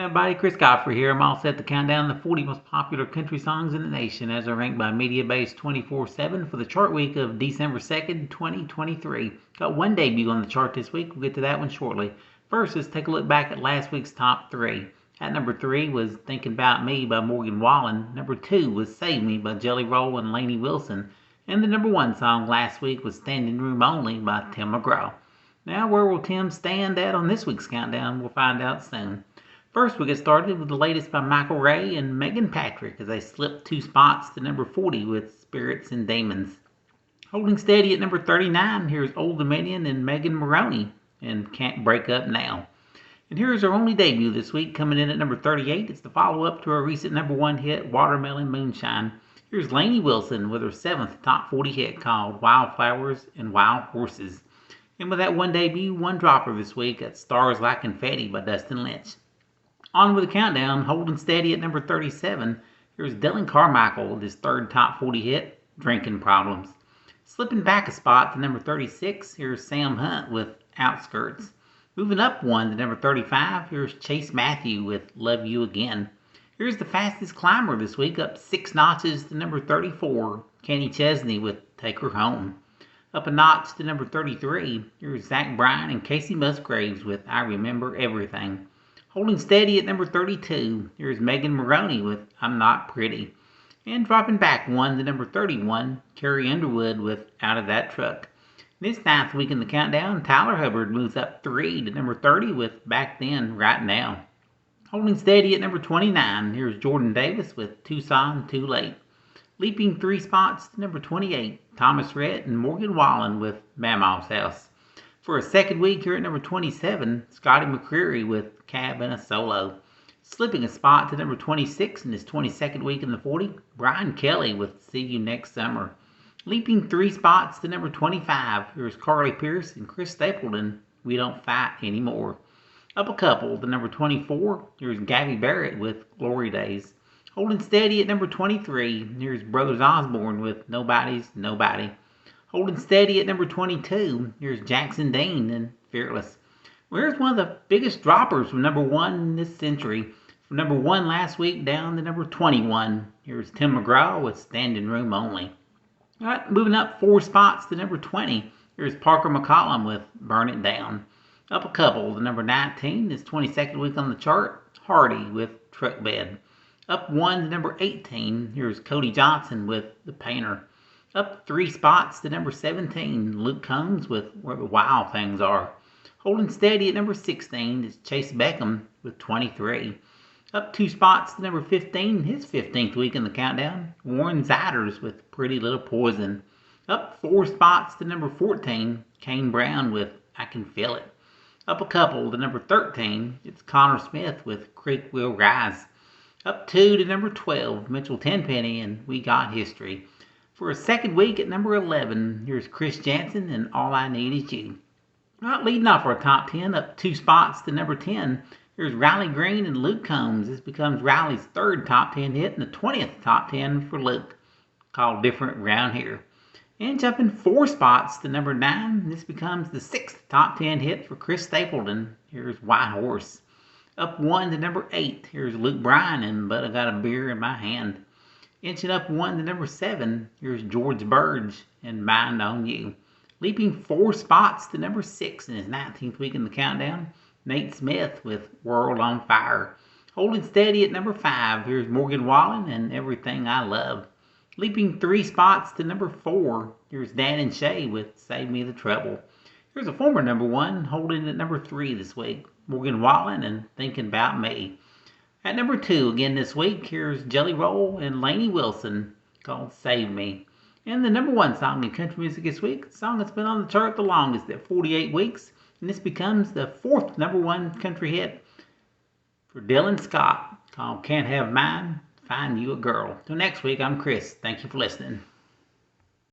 Everybody, Chris Godfrey here. I'm all set to count down the 40 most popular country songs in the nation as are ranked by MediaBase 24/7 for the chart week of December 2nd, 2023. Got one debut on the chart this week. We'll get to that one shortly. First, let's take a look back at last week's top three. At number 3 was Thinking About Me by Morgan Wallen. Number 2 was Save Me by Jelly Roll and Lainey Wilson. And the number 1 song last week was Standing Room Only by Tim McGraw. Now, where will Tim stand at on this week's countdown? We'll find out soon. First, we get started with the latest by Michael Ray and Megan Patrick as they slip 2 spots to number 40 with Spirits and Demons. Holding steady at number 39, here's Old Dominion and Megan Moroney and Can't Break Up Now. And here's our only debut this week, coming in at number 38. It's the follow-up to our recent number 1 hit, Watermelon Moonshine. Here's Lainey Wilson with her 7th top 40 hit called Wildflowers and Wild Horses. And with that one debut, one dropper this week, that's Stars Like Confetti by Dustin Lynch. On with the countdown, holding steady at number 37, here's Dylan Carmichael with his 3rd top 40 hit, Drinking Problems. Slipping back a spot to number 36, here's Sam Hunt with Outskirts. Moving up one to number 35, here's Chase Matthew with Love You Again. Here's the fastest climber this week, up 6 notches to number 34, Kenny Chesney with Take Her Home. Up a notch to number 33, here's Zach Bryan and Casey Musgraves with I Remember Everything. Holding steady at number 32, here's Megan Moroney with I'm Not Pretty. And dropping back one to number 31, Carrie Underwood with Out of That Truck. This 9th week in the countdown, Tyler Hubbard moves up 3 to number 30 with Back Then, Right Now. Holding steady at number 29, here's Jordan Davis with Tucson, Too Late. Leaping 3 spots to number 28, Thomas Rhett and Morgan Wallen with Mama's House. For a second week here at number 27, Scotty McCreery with Cab and a Solo. Slipping a spot to number 26 in his 22nd week in the 40, Brian Kelly with See You Next Summer. Leaping 3 spots to number 25, here's Carly Pearce and Chris Stapleton, We Don't Fight Anymore. Up a couple to number 24, here's Gabby Barrett with Glory Days. Holding steady at number 23, here's Brothers Osborne with Nobody's Nobody. Holding steady at number 22, here's Jackson Dean and Fearless. Well, here's one of the biggest droppers from number 1 this century. From number 1 last week down to number 21, here's Tim McGraw with Standing Room Only. All right, moving up 4 spots to number 20, here's Parker McCollum with Burn It Down. Up a couple to number 19, his 22nd week on the chart, Hardy with Truck Bed. Up 1 to number 18, here's Cody Johnson with The Painter. Up 3 spots to number 17, Luke Combs with Where the Wild Things Are. Holding steady at number 16 is Chase Beckham with 23. Up 2 spots to number 15, his 15th week in the countdown, Warren Ziders with Pretty Little Poison. Up 4 spots to number 14, Kane Brown with I Can Feel It. Up a couple to number 13, it's Connor Smith with Creek Will Rise. Up 2 to number 12, Mitchell Tenpenny and We Got History. For a second week at number 11, here's Chris Jansen and All I Need Is You. Not leading off our top 10, up 2 spots to number 10, here's Riley Green and Luke Combs. This becomes Riley's 3rd top 10 hit and the 20th top 10 for Luke, called Different Round Here. And jumping 4 spots to number 9, this becomes the 6th top 10 hit for Chris Stapleton. Here's White Horse. Up 1 to number 8, here's Luke Bryan and But I Got a Beer in My Hand. Inching up 1 to number 7, here's George Burge and Mind on You. Leaping 4 spots to number 6 in his 19th week in the countdown, Nate Smith with World on Fire. Holding steady at number 5, here's Morgan Wallen and Everything I Love. Leaping 3 spots to number 4, here's Dan and Shay with Save Me the Trouble. Here's a former number 1 holding at number 3 this week, Morgan Wallen and Thinking About Me. At number 2 again this week, here's Jelly Roll and Lainey Wilson called Save Me. And the number 1 song in country music this week, the song that's been on the chart the longest at 48 weeks, and this becomes the 4th number 1 country hit for Dylan Scott called Can't Have Mine, Find You a Girl. Till next week, I'm Chris. Thank you for listening.